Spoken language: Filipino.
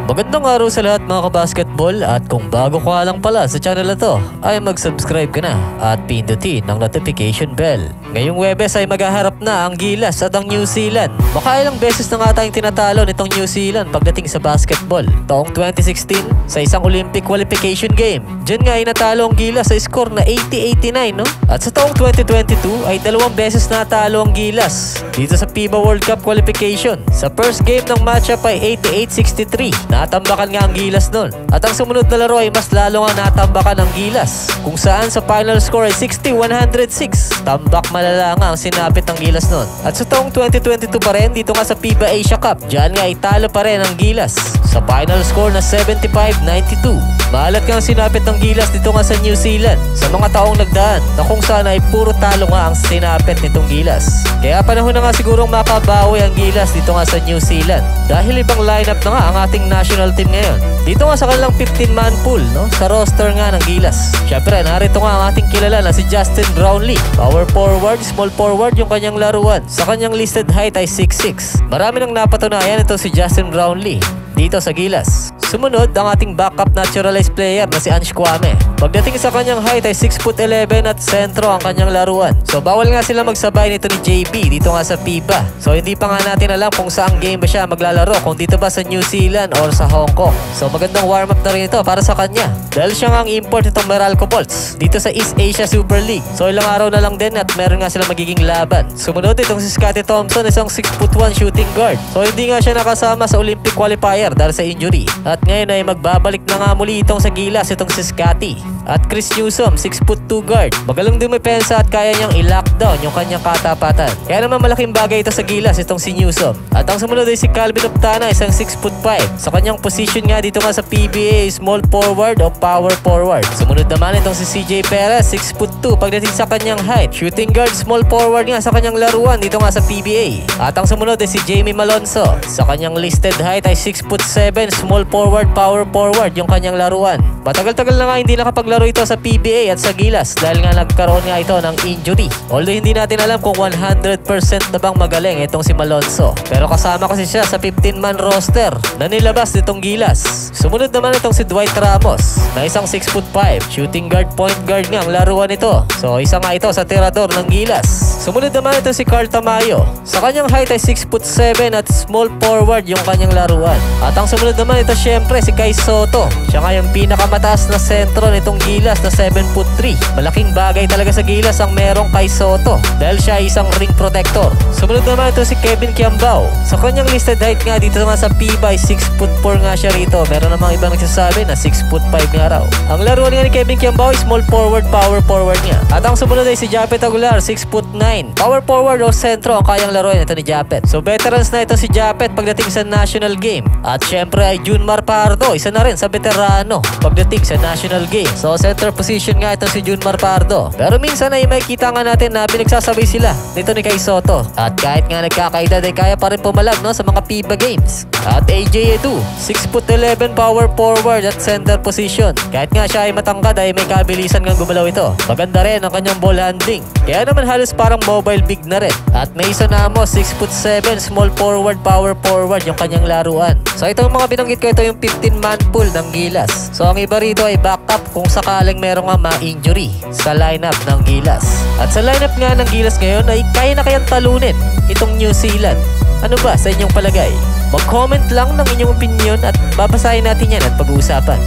Magandang araw sa lahat mga kabasketball, at kung bago ka lang pala sa channel na to ay mag-subscribe ka na at pindutin ang notification bell. Ngayong Webes ay maghaharap na ang Gilas at ang New Zealand. Makailang beses na nga tayong tinatalo nitong New Zealand pagdating sa basketball. Taong 2016 sa isang Olympic qualification game, dyan nga ay natalo ang Gilas sa score na 80-89, no? At sa taong 2022 ay dalawang beses natalo ang Gilas dito sa FIBA World Cup qualification. Sa first game ng matchup ay 88-63. Natambakan nga ang Gilas nun. At ang sumunod na laro ay mas lalo nga natambakan ang Gilas, kung saan sa final score ay 60-106. Tambak malala nga ang sinapit ng Gilas nun. At sa taong 2022 pa rin dito nga sa FIBA Asia Cup, dyan nga ay talo pa rin ang Gilas sa final score na 75-92. Maalat nga ang sinapit ng Gilas dito nga sa New Zealand sa mga taong nagdaan, na kung saan ay puro talo nga ang sinapit nitong Gilas. Kaya panahon na nga sigurong makabawi ang Gilas dito nga sa New Zealand, dahil ibang lineup na nga ang ating national team ngayon. Dito nga sa kanilang 15-man pool, no, sa roster nga ng Gilas. Syempre narito nga ang ating kilala na si Justin Brownlee. Power forward, small forward yung kanyang laruan. Sa kanyang listed height ay 6'6". Marami nang napatunayan ito si Justin Brownlee dito sa Gilas. Sumunod ang ating backup naturalized player na si Ange Kwame. Pagdating sa kanyang height ay 6'11" at sentro ang kanyang laruan. So bawal nga sila magsabay nito ni JB dito nga sa FIBA. So hindi pa nga natin alam kung saang game ba siya maglalaro, kung dito ba sa New Zealand or sa Hong Kong. So magandang warm up na rin ito para sa kanya, dahil siya nga ang import itong Meralco Bolts dito sa East Asia Super League. So ilang araw na lang din at meron nga sila magiging laban. Sumunod itong si Scottie Thompson, isang 6'1" shooting guard. So hindi nga siya nakasama sa Olympic qualifier dahil sa injury. At ngayon ay magbabalik na nga muli itong sa Gilas, itong si Scottie. At Chris Newsom, 6'2" guard. Magalang dumepensa at kaya niyang i-lockdown yung kanyang katapatan. Kaya naman malaking bagay ito sa Gilas, itong si Newsom. At ang sumunod ay si Calvin Optana, isang 6'5". Sa kanyang position nga dito nga sa PBA, small forward o power forward. Sumunod naman itong si CJ Perez, 6'2", pagdating sa kanyang height. Shooting guard, small forward nga sa kanyang laruan dito nga sa PBA. At ang sumunod ay si Jamie Malonzo. Sa kanyang listed height ay 6'7", small forward, power forward yung kanyang laruan. Matagal-tagal na nga hindi nakapaglaro ito sa PBA at sa Gilas dahil nga nagkaroon nga ito ng injury. Although hindi natin alam kung 100% na bang magaling itong si Malonzo, pero kasama kasi siya sa 15-man roster na nilabas nitong Gilas. Sumunod naman itong si Dwight Ramos na isang 6'5", shooting guard, point guard nga ang laruan ito. So isa nga ito sa tirador ng Gilas. Sumunod naman ito si Carl Tamayo. Sa kanyang height ay 6'7" at small forward yung kanyang laruan. At ang sumunod naman ito syempre si Kai Soto. Siya nga yung pinakamataas na sentro nitong Gilas na 7'3". Malaking bagay talaga sa Gilas ang merong Kai Soto dahil siya ay isang ring protector. Sumunod naman ito si Kevin Kiambao. Sa kanyang listed height nga dito nga sa FIBA ay 6'4" nga siya rito. Meron namang ibang nagsasabi na 6'5" nga raw. Ang laruan nga ni Kevin Kiambao ay small forward, power forward nga. At ang sumunod ay si Japet Aguilar, 6'9". Power forward o sentro ang kayang laruan ito ni Japet. So veterans na ito si Japet pagdating sa national game. At syempre ay Junmar Pardo, isa na rin sa veterano pagdating sa national game. So center position nga ito si Junmar Pardo. Pero minsan ay makikita nga natin na pinagsasabay sila nito ni Kai Soto. At kahit nga nagkakaedad ay kaya pa rin pumalag, no, sa mga FIBA games. At AJ Edu, 6'11", power forward at center position. Kahit nga siya ay matangkad ay may kabilisan nga gumalaw ito. Maganda rin ang kanyang ball handling. Kaya naman halos parang mobile big na rin. At Mason Amos, 6'7", small forward, power forward yung kanyang laruan. So itong mga binanggit ko, ito yung 15-man pool ng Gilas. So ang iba rito ay backup kung sakaling merong nga ma-injury sa lineup ng Gilas. At sa lineup nga ng Gilas ngayon ay kaya na kayang talunin itong New Zealand. Ano ba sa inyong palagay? Mag-comment lang ng inyong opinion at babasahin natin yan at pag-uusapan.